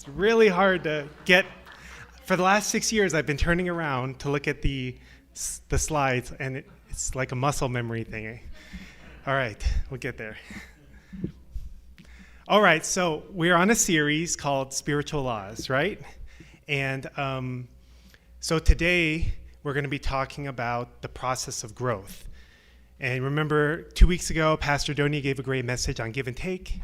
It's really hard to get. For the last 6 years, I've been turning around to look at the slides, and it's like a muscle memory thing. All right, we'll get there. All right, so we're on a series called Spiritual Laws, right? And so today, we're going to be talking about the process of growth. And remember, 2 weeks ago, Pastor Donnie gave a great message on give and take.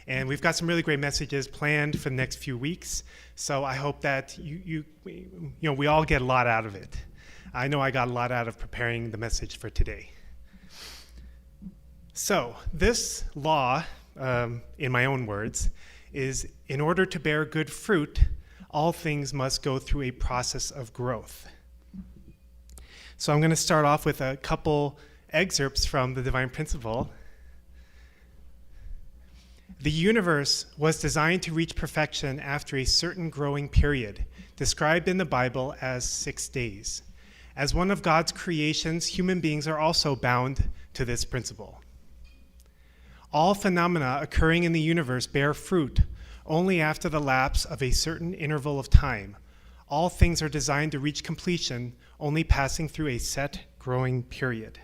And we've got some really great messages planned for the next few weeks. So I hope that we all get a lot out of it. I know I got a lot out of preparing the message for today. So this law, in my own words, is in order to bear good fruit, all things must go through a process of growth. So I'm going to start off with a couple excerpts from the Divine Principle. The universe was designed to reach perfection after a certain growing period, described in the Bible as 6 days. As one of God's creations, human beings are also bound to this principle. All phenomena occurring in the universe bear fruit only after the lapse of a certain interval of time. All things are designed to reach completion, only passing through a set growing period.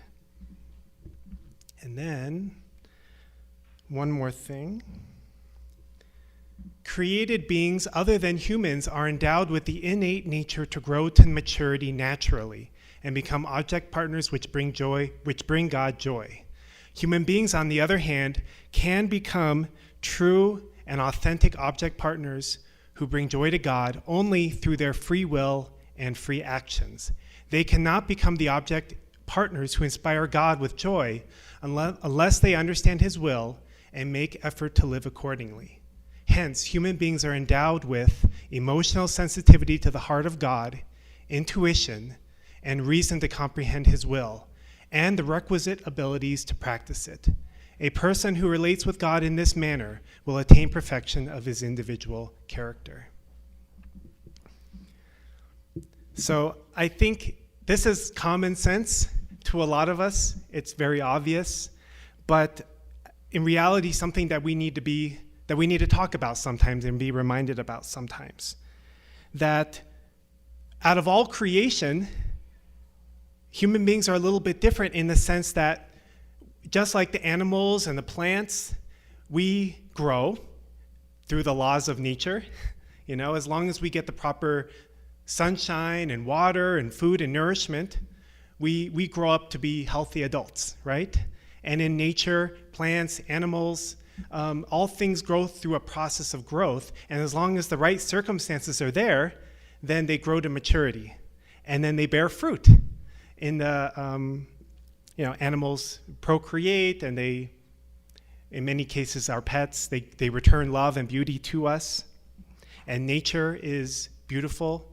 And then, one more thing. Created beings other than humans are endowed with the innate nature to grow to maturity naturally and become object partners which bring God joy. Human beings, on the other hand, can become true and authentic object partners who bring joy to God only through their free will and free actions. They cannot become the object partners who inspire God with joy unless they understand his will and make effort to live accordingly. Hence, human beings are endowed with emotional sensitivity to the heart of God, intuition, and reason to comprehend his will, and the requisite abilities to practice it. A person who relates with God in this manner will attain perfection of his individual character. So I think this is common sense to a lot of us. It's very obvious, but in reality, something that we need to talk about sometimes and be reminded about sometimes. That out of all creation, human beings are a little bit different in the sense that just like the animals and the plants, we grow through the laws of nature. As long as we get the proper sunshine and water and food and nourishment, we grow up to be healthy adults, right? And in nature, plants, animals, all things grow through a process of growth. And as long as the right circumstances are there, then they grow to maturity. And then they bear fruit. In the, animals procreate, and they, in many cases, our pets, they return love and beauty to us. And nature is beautiful.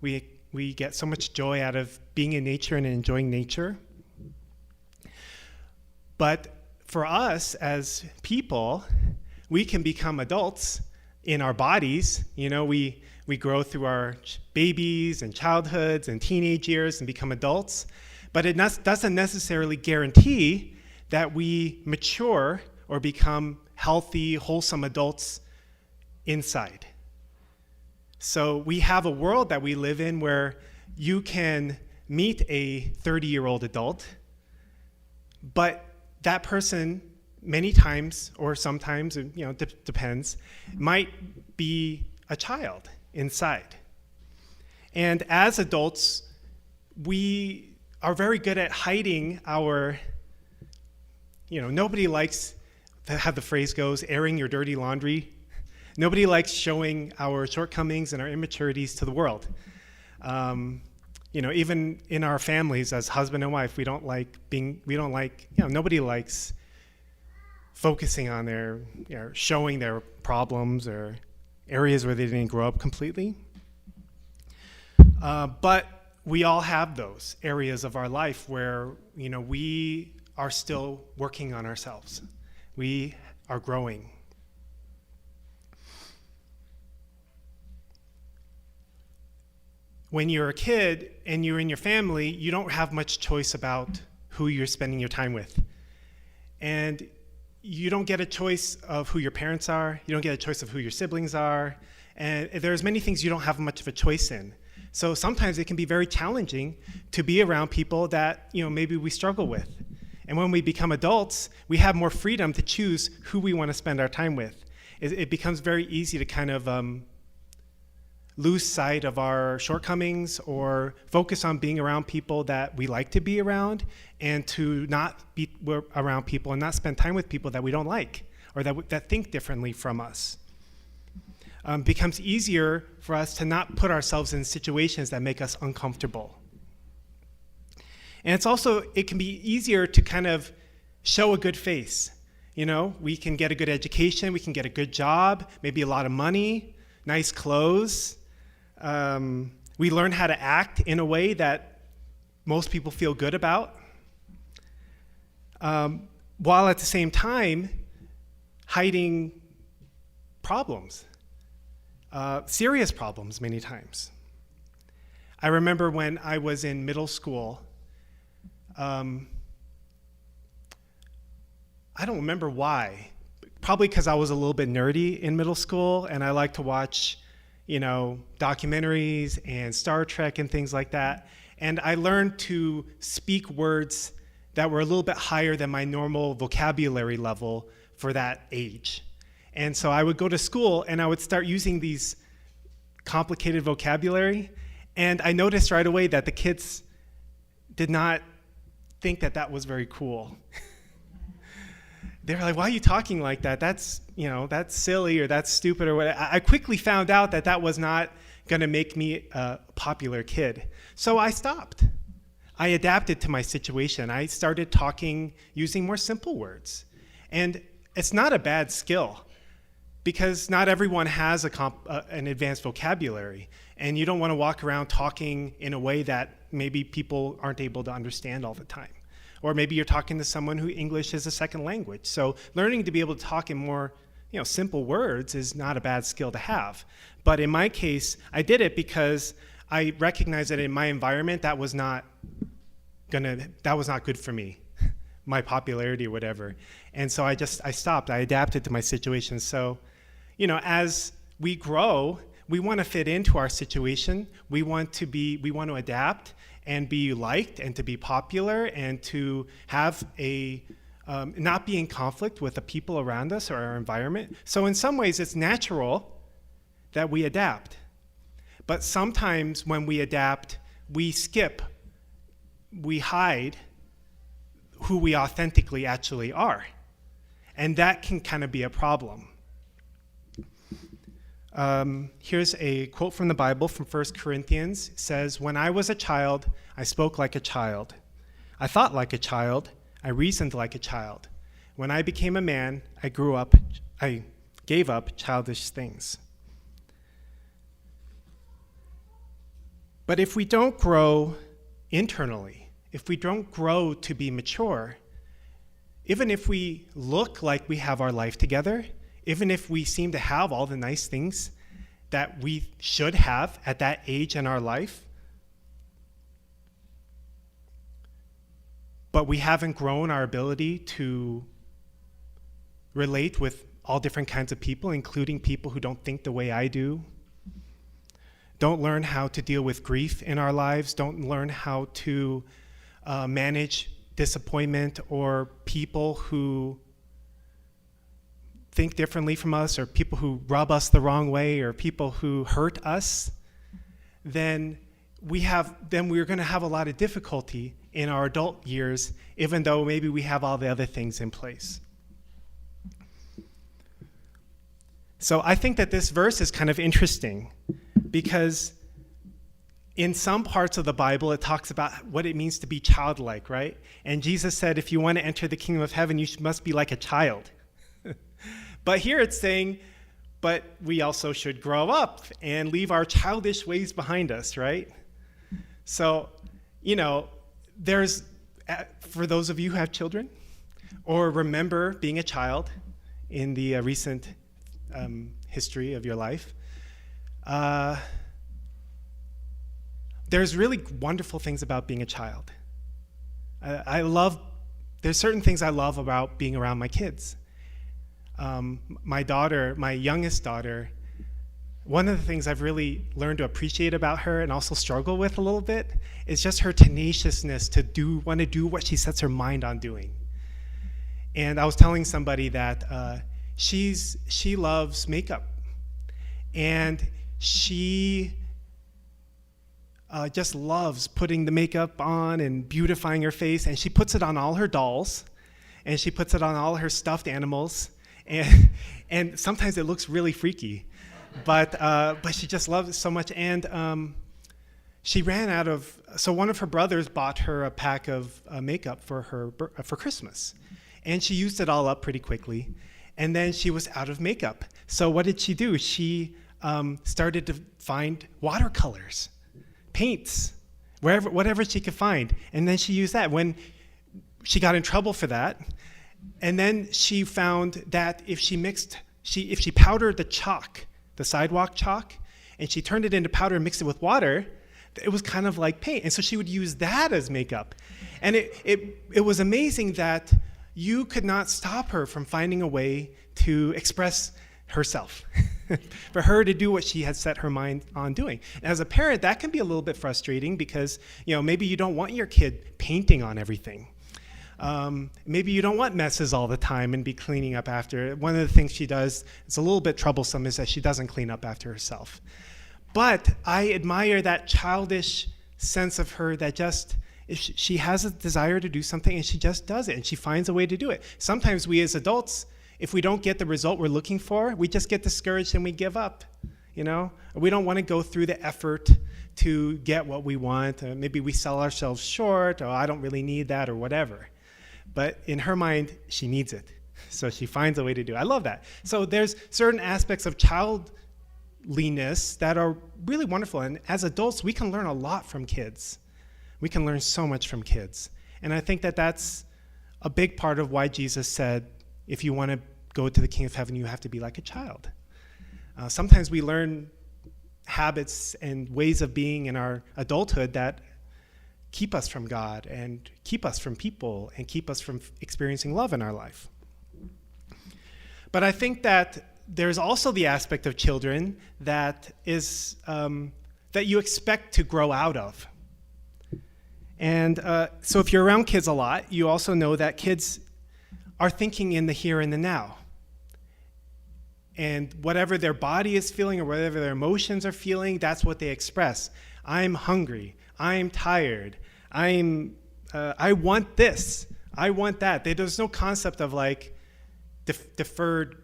We get so much joy out of being in nature and enjoying nature. But for us as people, we can become adults in our bodies. We grow through our babies and childhoods and teenage years and become adults. But it doesn't necessarily guarantee that we mature or become healthy, wholesome adults inside. So we have a world that we live in where you can meet a 30-year-old adult, but that person many times, or sometimes, depends, might be a child inside. And as adults, we are very good at hiding our, nobody likes, how the phrase goes, airing your dirty laundry. Nobody likes showing our shortcomings and our immaturities to the world. Even in our families as husband and wife, nobody likes focusing on their, showing their problems or areas where they didn't grow up completely. But we all have those areas of our life where, we are still working on ourselves. We are growing. When you're a kid and you're in your family, you don't have much choice about who you're spending your time with. And you don't get a choice of who your parents are. You don't get a choice of who your siblings are. And there's many things you don't have much of a choice in. So sometimes it can be very challenging to be around people that, maybe we struggle with. And when we become adults, we have more freedom to choose who we want to spend our time with. It becomes very easy to kind of lose sight of our shortcomings or focus on being around people that we like to be around, and to not be around people and not spend time with people that we don't like or that think differently from us. Becomes easier for us to not put ourselves in situations that make us uncomfortable. And it can be easier to kind of show a good face. We can get a good education, we can get a good job, maybe a lot of money, nice clothes. We learn how to act in a way that most people feel good about, while at the same time hiding problems, serious problems many times. I remember when I was in middle school, I don't remember why, probably because I was a little bit nerdy in middle school and I like to watch documentaries and Star Trek and things like that. And I learned to speak words that were a little bit higher than my normal vocabulary level for that age. And so I would go to school and I would start using these complicated vocabulary. And I noticed right away that the kids did not think that was very cool. They were like, why are you talking like that? That's silly or that's stupid or whatever. I quickly found out that was not going to make me a popular kid. So I stopped. I adapted to my situation. I started talking using more simple words. And it's not a bad skill because not everyone has an advanced vocabulary. And you don't want to walk around talking in a way that maybe people aren't able to understand all the time. Or maybe you're talking to someone who English is a second language. So learning to be able to talk in more, simple words is not a bad skill to have. But in my case, I did it because I recognized that in my environment that was not good for me, my popularity or whatever. And so I stopped. I adapted to my situation. So, as we grow, we want to fit into our situation. We want to adapt and be liked and to be popular and to have not be in conflict with the people around us or our environment. So in some ways, it's natural that we adapt. But sometimes when we adapt, we hide who we authentically actually are. And that can kind of be a problem. Here's a quote from the Bible from 1 Corinthians. It says, "When I was a child, I spoke like a child. I thought like a child. I reasoned like a child. When I became a man, I gave up childish things." But if we don't grow internally, if we don't grow to be mature, even if we look like we have our life together, even if we seem to have all the nice things that we should have at that age in our life, but we haven't grown our ability to relate with all different kinds of people, including people who don't think the way I do, don't learn how to deal with grief in our lives, don't learn how to manage disappointment or people who think differently from us or people who rub us the wrong way or people who hurt us, then we're going to have a lot of difficulty in our adult years, even though maybe we have all the other things in place. So I think that this verse is kind of interesting because in some parts of the Bible, it talks about what it means to be childlike, right? And Jesus said, if you want to enter the kingdom of heaven, you must be like a child. But here it's saying, but we also should grow up and leave our childish ways behind us, right? So, there's, for those of you who have children or remember being a child in the recent history of your life, there's really wonderful things about being a child. There's certain things I love about being around my kids. my youngest daughter, one of the things I've really learned to appreciate about her and also struggle with a little bit is just her tenaciousness to want to do what she sets her mind on doing. And I was telling somebody that she loves makeup, and she just loves putting the makeup on and beautifying her face, and she puts it on all her dolls, and she puts it on all her stuffed animals, and sometimes it looks really freaky. But she just loves it so much, and she ran out of. So one of her brothers bought her a pack of makeup for Christmas, and she used it all up pretty quickly, and then she was out of makeup. So what did she do? She started to find watercolors, paints, whatever she could find, and then she used that. When she got in trouble for that, and then she found that if she powdered the chalk, the sidewalk chalk, and she turned it into powder and mixed it with water, it was kind of like paint. And so she would use that as makeup. And it was amazing that you could not stop her from finding a way to express herself, for her to do what she had set her mind on doing. And as a parent, that can be a little bit frustrating because, maybe you don't want your kid painting on everything. Maybe you don't want messes all the time and be cleaning up after. One of the things she does, it's a little bit troublesome, is that she doesn't clean up after herself. But I admire that childish sense of her that just, if she has a desire to do something and she just does it and she finds a way to do it. Sometimes we as adults, if we don't get the result we're looking for, we just get discouraged and we give up. We don't want to go through the effort to get what we want. Maybe we sell ourselves short, or I don't really need that, or whatever. But in her mind, she needs it. So she finds a way to do it. I love that. So there's certain aspects of childliness that are really wonderful. And as adults, we can learn a lot from kids. We can learn so much from kids. And I think that that's a big part of why Jesus said, if you want to go to the King of Heaven, you have to be like a child. Sometimes we learn habits and ways of being in our adulthood that keep us from God and keep us from people and keep us from experiencing love in our life. But I think that there's also the aspect of children that is that you expect to grow out of. And so if you're around kids a lot, you also know that kids are thinking in the here and the now. And whatever their body is feeling or whatever their emotions are feeling, that's what they express. I'm hungry. I'm tired. I want this. I want that. There's no concept of like deferred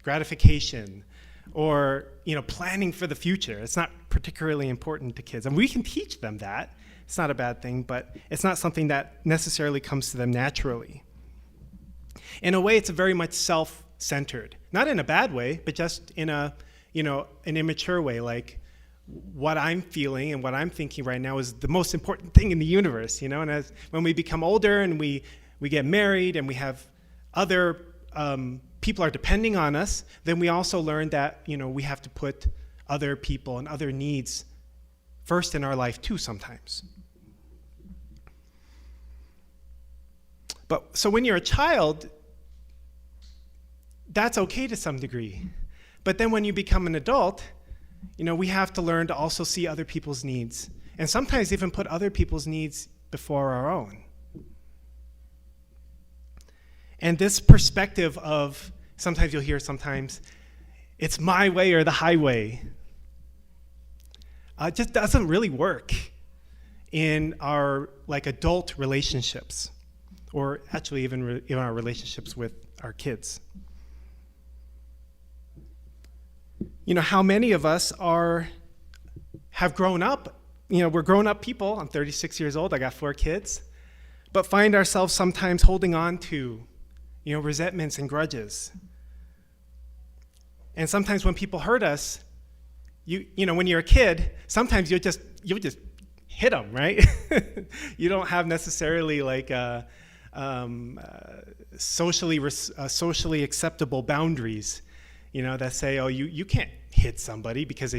gratification or planning for the future. It's not particularly important to kids, and we can teach them that. It's not a bad thing, but it's not something that necessarily comes to them naturally. In a way, it's very much self-centered, not in a bad way, but just in an immature way, like what I'm feeling and what I'm thinking right now is the most important thing in the universe, and when we become older and we get married and we have other people are depending on us, then we also learn that, we have to put other people and other needs first in our life too sometimes. But so when you're a child, that's okay to some degree. But then when you become an adult, we have to learn to also see other people's needs, and sometimes even put other people's needs before our own. And this perspective of, sometimes you'll hear it's my way or the highway, just doesn't really work in our adult relationships, or actually even in our relationships with our kids. How many of us have grown up, we're grown-up people. I'm 36 years old. I got 4 kids. But find ourselves sometimes holding on to, resentments and grudges. And sometimes when people hurt us, when you're a kid, sometimes you'll just hit them, right? You don't have necessarily socially acceptable boundaries, that say, oh, you can't hit somebody because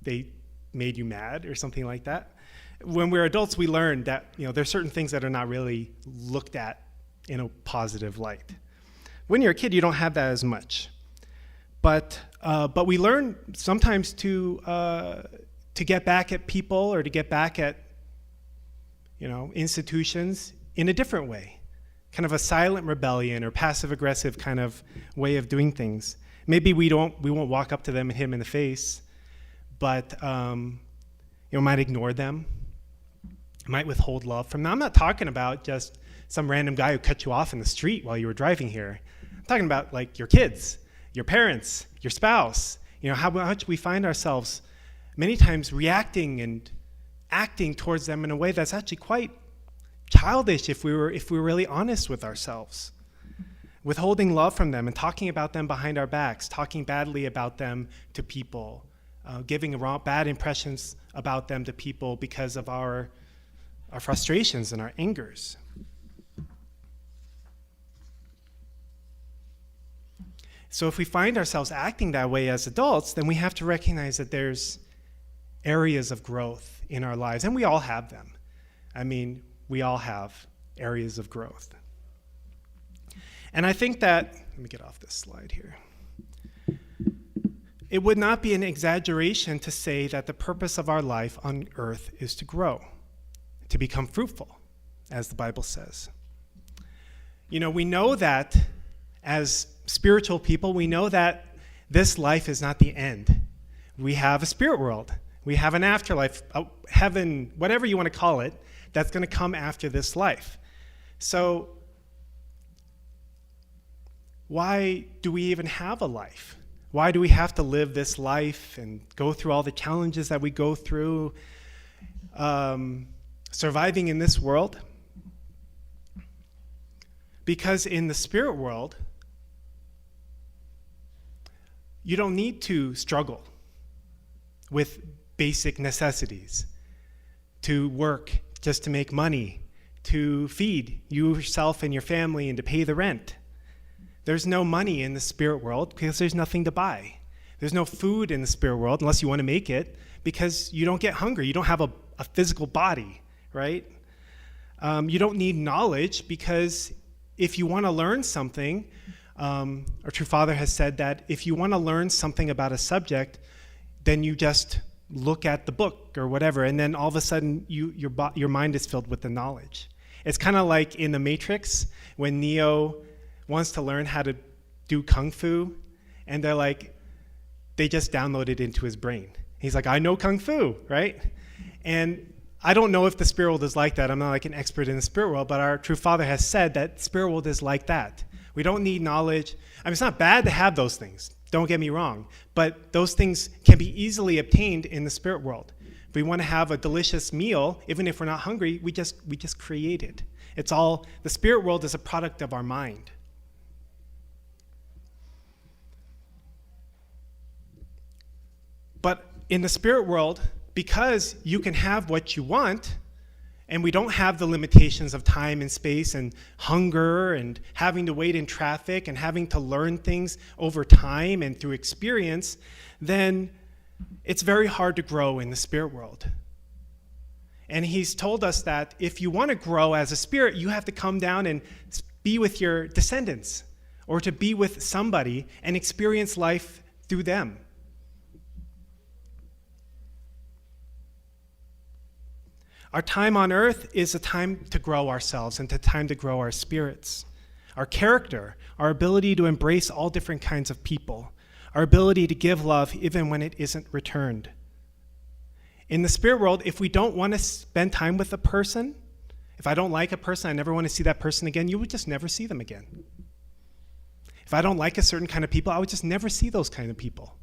they made you mad or something like that. When we're adults, we learn that, there's certain things that are not really looked at in a positive light. When you're a kid, you don't have that as much. But we learn sometimes to get back at people or to get back at institutions in a different way, kind of a silent rebellion or passive-aggressive kind of way of doing things. Maybe we won't walk up to them and hit them in the face, but might ignore them, might withhold love from them. I'm not talking about just some random guy who cut you off in the street while you were driving here. I'm talking about like your kids, your parents, your spouse. How much we find ourselves many times reacting and acting towards them in a way that's actually quite childish if we were really honest with ourselves. Withholding love from them and talking about them behind our backs, talking badly about them to people, giving bad impressions about them to people because of our frustrations and our angers. So if we find ourselves acting that way as adults, then we have to recognize that there's areas of growth in our lives, and we all have them. We all have areas of growth. And I think that, let me get off this slide here. It would not be an exaggeration to say that the purpose of our life on earth is to grow, to become fruitful, as the Bible says. We know that as spiritual people, we know that this life is not the end. We have a spirit world. We have an afterlife, heaven, whatever you want to call it, that's going to come after this life. So why do we even have a life? Why do we have to live this life and go through all the challenges that we go through, surviving in this world? Because in the spirit world, you don't need to struggle with basic necessities, to work just to make money, to feed yourself and your family and to pay the rent. There's no money in the spirit world because there's nothing to buy. There's no food in the spirit world unless you want to make it because you don't get hungry. You don't have a physical body, right? You don't need knowledge because if you want to learn something, our True Father has said that if you want to learn something about a subject, then you just look at the book or whatever, and then all of a sudden your mind is filled with the knowledge. It's kind of like in The Matrix when Neo wants to learn how to do kung fu, and they just download it into his brain. He's like, I know kung fu, right? And I don't know if the spirit world is like that. I'm not like an expert in the spirit world, but our True Father has said that spirit world is like that. We don't need knowledge. It's not bad to have those things. Don't get me wrong. But those things can be easily obtained in the spirit world. If we want to have a delicious meal, even if we're not hungry, we just create it. It's all, the spirit world is a product of our mind. But in the spirit world, because you can have what you want, and we don't have the limitations of time and space and hunger and having to wait in traffic and having to learn things over time and through experience, then it's very hard to grow in the spirit world. And he's told us that if you want to grow as a spirit, you have to come down and be with your descendants or to be with somebody and experience life through them. Our time on earth is a time to grow ourselves and a time to grow our spirits, our character, our ability to embrace all different kinds of people, our ability to give love even when it isn't returned. In the spirit world, if we don't want to spend time with a person, if I don't like a person, I never want to see that person again, you would just never see them again. If I don't like a certain kind of people, I would just never see those kind of people.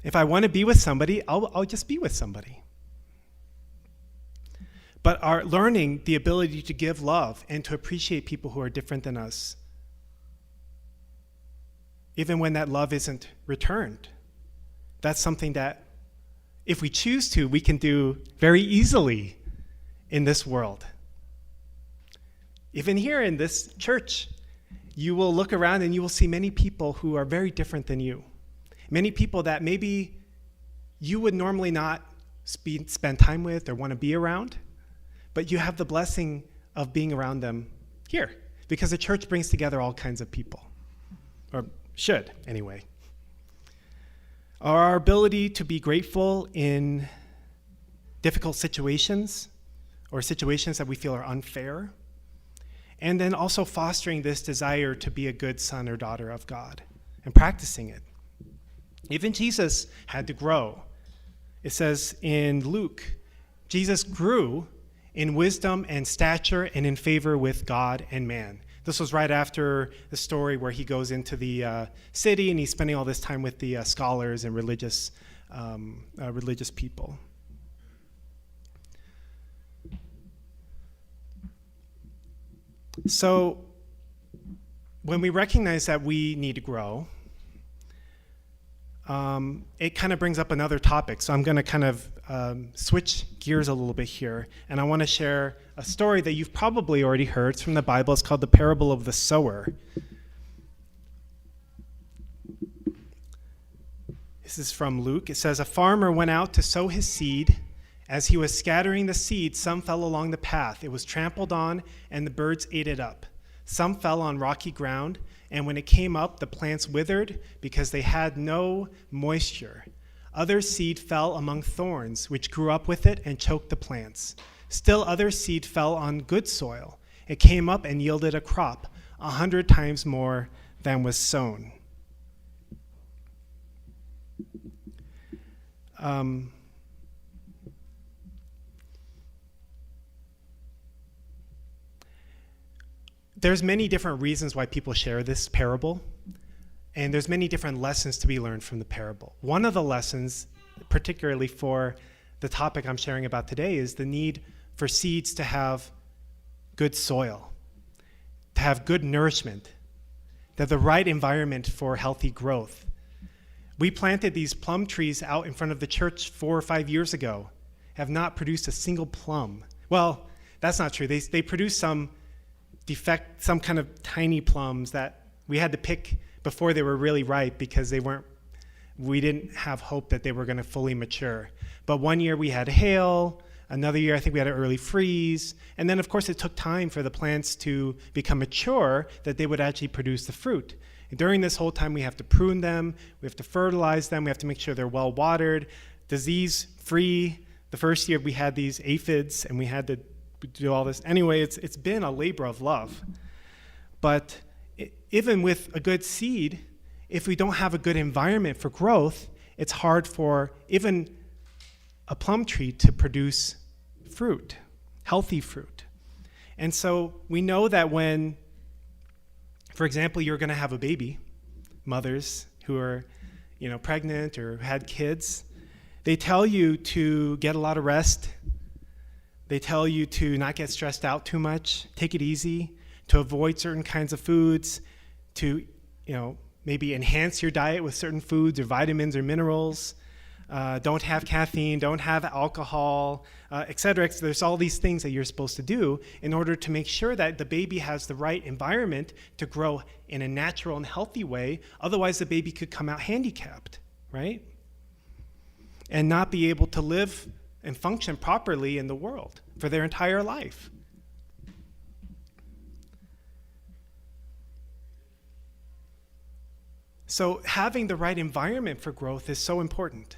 If I want to be with somebody, I'll just be with somebody. But our learning the ability to give love and to appreciate people who are different than us, even when that love isn't returned, that's something that, if we choose to, we can do very easily in this world. Even here in this church, you will look around and you will see many people who are very different than you. Many people that maybe you would normally not spend time with or want to be around, but you have the blessing of being around them here because the church brings together all kinds of people, or should anyway. Our ability to be grateful in difficult situations or situations that we feel are unfair, and then also fostering this desire to be a good son or daughter of God and practicing it. Even Jesus had to grow. It says in Luke, Jesus grew in wisdom and stature and in favor with God and man. This was right after the story where he goes into the city and he's spending all this time with the scholars and religious people. So when we recognize that we need to grow, it kind of brings up another topic. So I'm going to kind of switch gears a little bit here, and I want to share a story that you've probably already heard. It's from the Bible. It's called the Parable of the Sower. This is from Luke. It says, "A farmer went out to sow his seed. As he was scattering the seed, some fell along the path. It was trampled on, and the birds ate it up. Some fell on rocky ground, and when it came up, the plants withered because they had no moisture. Other seed fell among thorns, which grew up with it and choked the plants. Still other seed fell on good soil. It came up and yielded a crop, 100 times more than was sown." There's many different reasons why people share this parable, and there's many different lessons to be learned from the parable. One of the lessons, particularly for the topic I'm sharing about today, is the need for seeds to have good soil, to have good nourishment, to have the right environment for healthy growth. We planted these plum trees out in front of the church 4 or 5 years ago, have not produced a single plum. Well, that's not true. They produced some kind of tiny plums that we had to pick before they were really ripe because we didn't have hope that they were going to fully mature. But one year we had hail, another year I think we had an early freeze, and then of course it took time for the plants to become mature that they would actually produce the fruit. And during this whole time we have to prune them, we have to fertilize them, we have to make sure they're well watered, disease-free. The first year we had these aphids and we had to do all this. Anyway, it's been a labor of love. But even with a good seed, if we don't have a good environment for growth, it's hard for even a plum tree to produce fruit, healthy fruit. And so we know that when, for example, you're going to have a baby, mothers who are, pregnant or had kids, they tell you to get a lot of rest. They tell you to not get stressed out too much, take it easy, to avoid certain kinds of foods, to, maybe enhance your diet with certain foods or vitamins or minerals. Don't have caffeine, don't have alcohol, et cetera. There's all these things that you're supposed to do in order to make sure that the baby has the right environment to grow in a natural and healthy way. Otherwise, the baby could come out handicapped, right? And not be able to live and function properly in the world for their entire life. So having the right environment for growth is so important.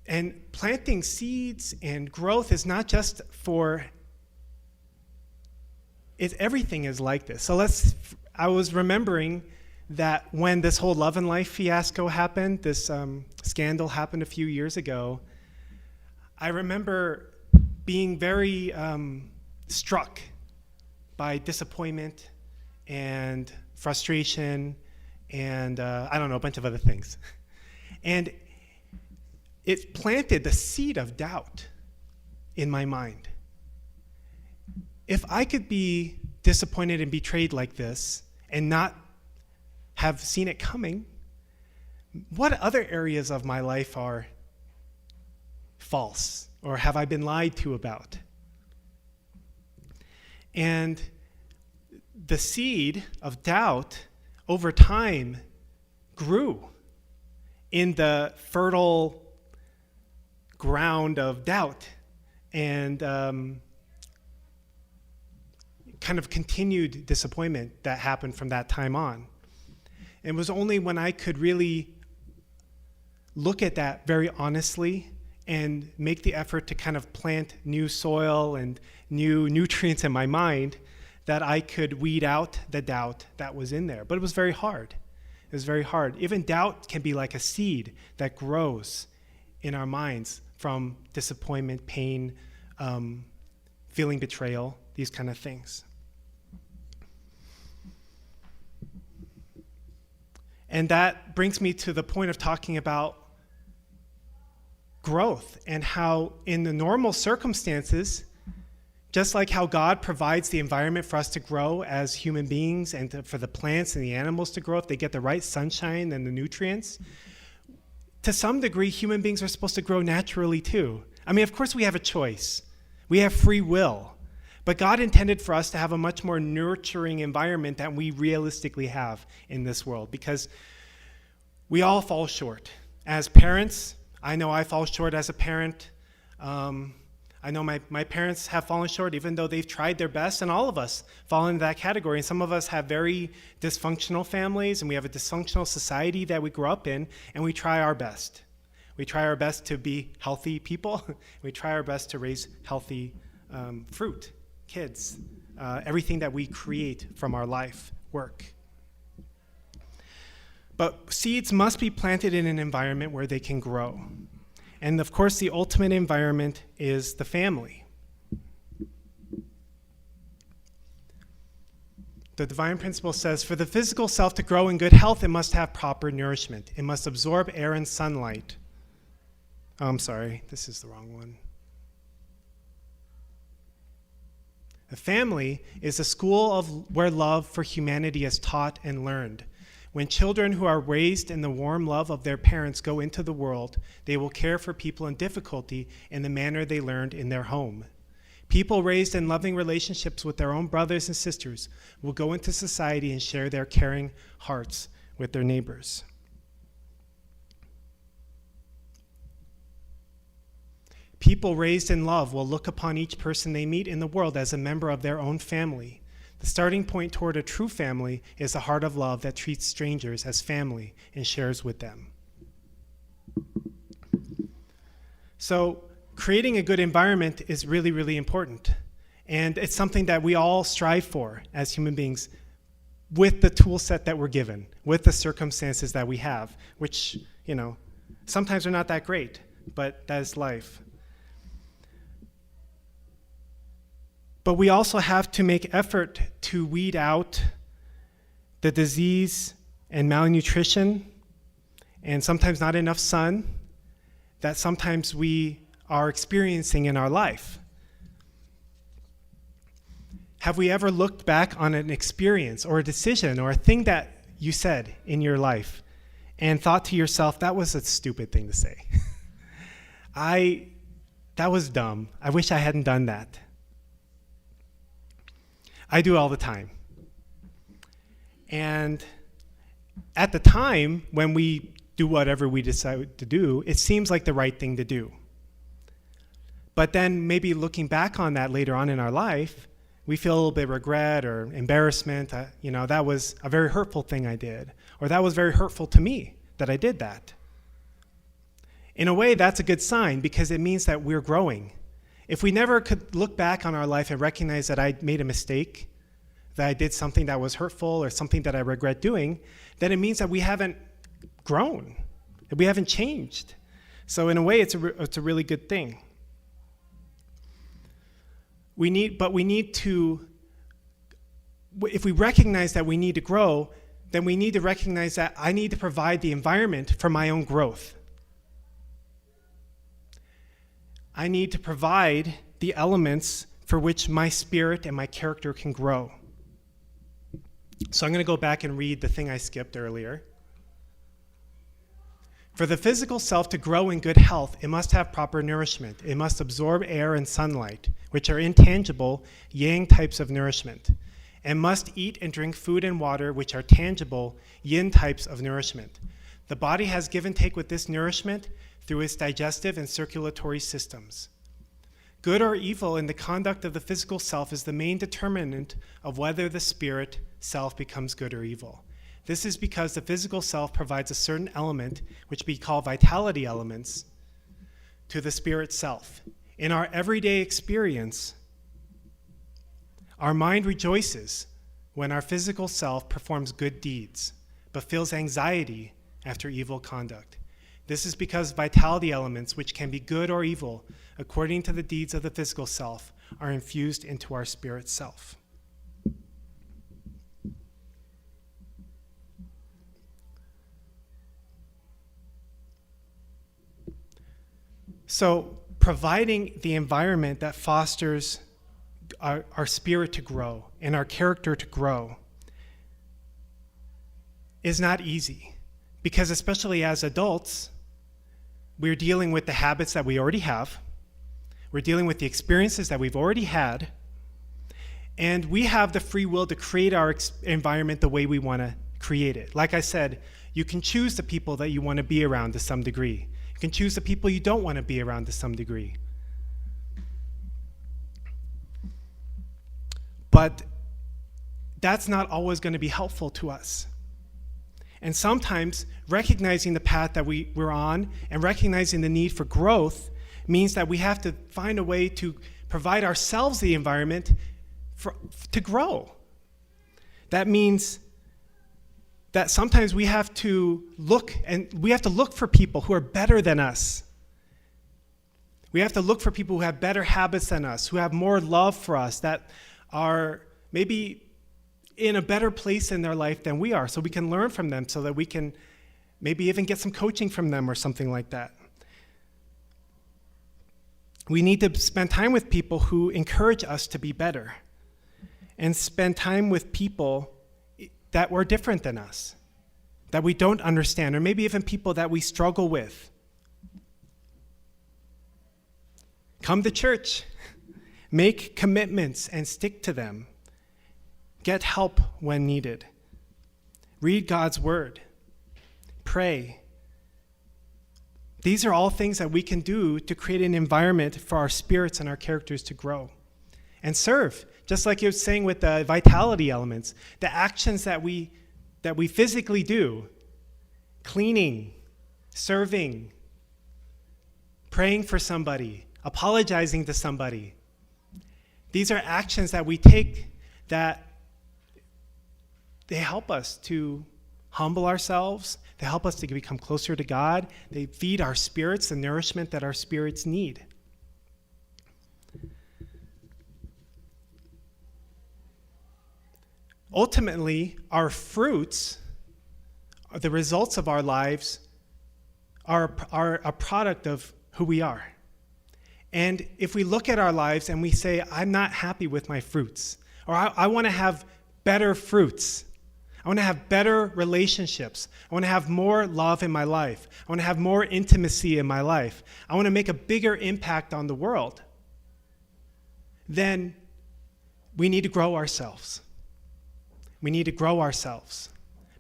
And planting seeds and growth is not just everything is like this. So I was remembering that when this whole Love and Life fiasco happened, this scandal happened a few years ago, I remember being very struck by disappointment and frustration and a bunch of other things. And it planted the seed of doubt in my mind. If I could be disappointed and betrayed like this and not have seen it coming, what other areas of my life are false or have I been lied to about? And the seed of doubt over time grew in the fertile ground of doubt. And kind of continued disappointment that happened from that time on. It was only when I could really look at that very honestly and make the effort to kind of plant new soil and new nutrients in my mind that I could weed out the doubt that was in there. But it was very hard. It was very hard. Even doubt can be like a seed that grows in our minds from disappointment, pain, feeling betrayal, these kind of things. And that brings me to the point of talking about growth and how in the normal circumstances, just like how God provides the environment for us to grow as human beings and for the plants and the animals to grow if they get the right sunshine and the nutrients, to some degree, human beings are supposed to grow naturally too. I mean, of course we have a choice. We have free will. But God intended for us to have a much more nurturing environment than we realistically have in this world, because we all fall short. As parents, I know I fall short as a parent. I know my parents have fallen short, even though they've tried their best, and all of us fall into that category. And some of us have very dysfunctional families, and we have a dysfunctional society that we grew up in, and we try our best. We try our best to be healthy people. We try our best to raise healthy fruit, kids, everything that we create from our life work. But seeds must be planted in an environment where they can grow. And of course, the ultimate environment is the family. The divine principle says, for the physical self to grow in good health, it must have proper nourishment. It must absorb air and sunlight. Oh, I'm sorry, this is the wrong one. The family is a school where love for humanity is taught and learned. When children who are raised in the warm love of their parents go into the world, they will care for people in difficulty in the manner they learned in their home. People raised in loving relationships with their own brothers and sisters will go into society and share their caring hearts with their neighbors. People raised in love will look upon each person they meet in the world as a member of their own family. The starting point toward a true family is a heart of love that treats strangers as family and shares with them. So creating a good environment is really, really important. And it's something that we all strive for as human beings with the tool set that we're given, with the circumstances that we have, which, sometimes are not that great, but that is life. But we also have to make effort to weed out the disease and malnutrition and sometimes not enough sun that sometimes we are experiencing in our life. Have we ever looked back on an experience or a decision or a thing that you said in your life and thought to yourself, that was a stupid thing to say? That was dumb. I wish I hadn't done that. I do all the time. And at the time, when we do whatever we decide to do, it seems like the right thing to do. But then maybe looking back on that later on in our life, we feel a little bit of regret or embarrassment. That was a very hurtful thing I did. Or that was very hurtful to me that I did that. In a way, that's a good sign because it means that we're growing. If we never could look back on our life and recognize that I made a mistake, that I did something that was hurtful or something that I regret doing, then it means that we haven't grown, that we haven't changed. So in a way, it's a really good thing. If we recognize that we need to grow, then we need to recognize that I need to provide the environment for my own growth. I need to provide the elements for which my spirit and my character can grow. So I'm going to go back and read the thing I skipped earlier. For the physical self to grow in good health, it must have proper nourishment. It must absorb air and sunlight, which are intangible yang types of nourishment, and must eat and drink food and water, which are tangible yin types of nourishment. The body has give and take with this nourishment through its digestive and circulatory systems. Good or evil in the conduct of the physical self is the main determinant of whether the spirit self becomes good or evil. This is because the physical self provides a certain element, which we call vitality elements, to the spirit self. In our everyday experience, our mind rejoices when our physical self performs good deeds, but feels anxiety after evil conduct. This is because vitality elements, which can be good or evil, according to the deeds of the physical self, are infused into our spirit self. So, providing the environment that fosters our spirit to grow and our character to grow is not easy, because especially as adults, we're dealing with the habits that we already have. We're dealing with the experiences that we've already had, and we have the free will to create our environment the way we want to create it. Like I said, you can choose the people that you want to be around to some degree. You can choose the people you don't want to be around to some degree. But that's not always going to be helpful to us. And sometimes recognizing the path that we're on and recognizing the need for growth means that we have to find a way to provide ourselves the environment to grow. That means that sometimes we have to look for people who are better than us. We have to look for people who have better habits than us, who have more love for us, that are maybe in a better place in their life than we are, so we can learn from them, so that we can maybe even get some coaching from them or something like that. We need to spend time with people who encourage us to be better, and spend time with people that were different than us, that we don't understand, or maybe even people that we struggle with. Come to church, make commitments and stick to them. Get help when needed. Read God's word. Pray. These are all things that we can do to create an environment for our spirits and our characters to grow. And serve, just like you were saying with the vitality elements, the actions that we physically do, cleaning, serving, praying for somebody, apologizing to somebody. These are actions that we take that they help us to humble ourselves. They help us to become closer to God. They feed our spirits the nourishment that our spirits need. Ultimately, our fruits, the results of our lives, are a product of who we are. And if we look at our lives and we say, I'm not happy with my fruits, or I want to have better fruits, I want to have better relationships, I want to have more love in my life, I want to have more intimacy in my life, I want to make a bigger impact on the world, then we need to grow ourselves. We need to grow ourselves,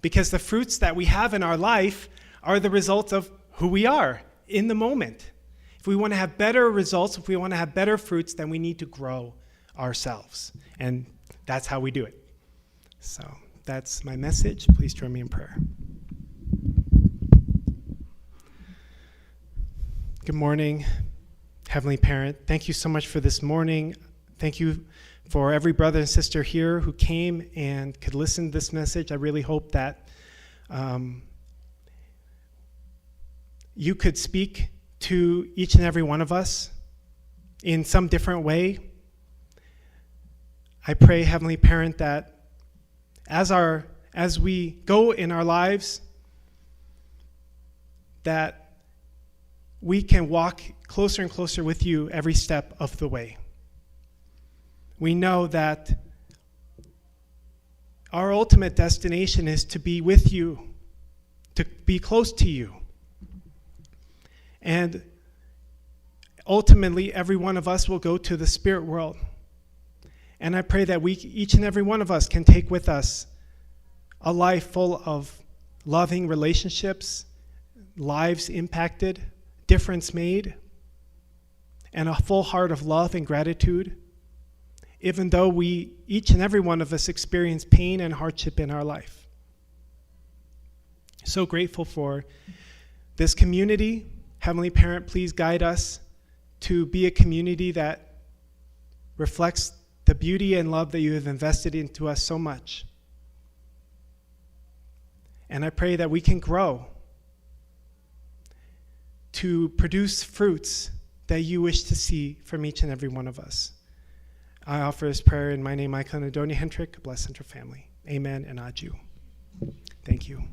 because the fruits that we have in our life are the result of who we are in the moment. If we want to have better results, if we want to have better fruits, then we need to grow ourselves. And that's how we do it. So that's my message. Please join me in prayer. Good morning, Heavenly Parent. Thank you so much for this morning. Thank you for every brother and sister here who came and could listen to this message. I really hope that you could speak to each and every one of us in some different way. I pray, Heavenly Parent, that as we go in our lives, that we can walk closer and closer with you every step of the way. We know that our ultimate destination is to be with you, to be close to you. And ultimately, every one of us will go to the spirit world. And I pray that each and every one of us can take with us a life full of loving relationships, lives impacted, difference made, and a full heart of love and gratitude, even though we, each and every one of us, experience pain and hardship in our life. So grateful for this community. Heavenly Parent, please guide us to be a community that reflects the beauty and love that you have invested into us so much. And I pray that we can grow to produce fruits that you wish to see from each and every one of us. I offer this prayer in my name, Michael and Adonia Hendrick, Blessed Center family. Amen and adieu. Thank you.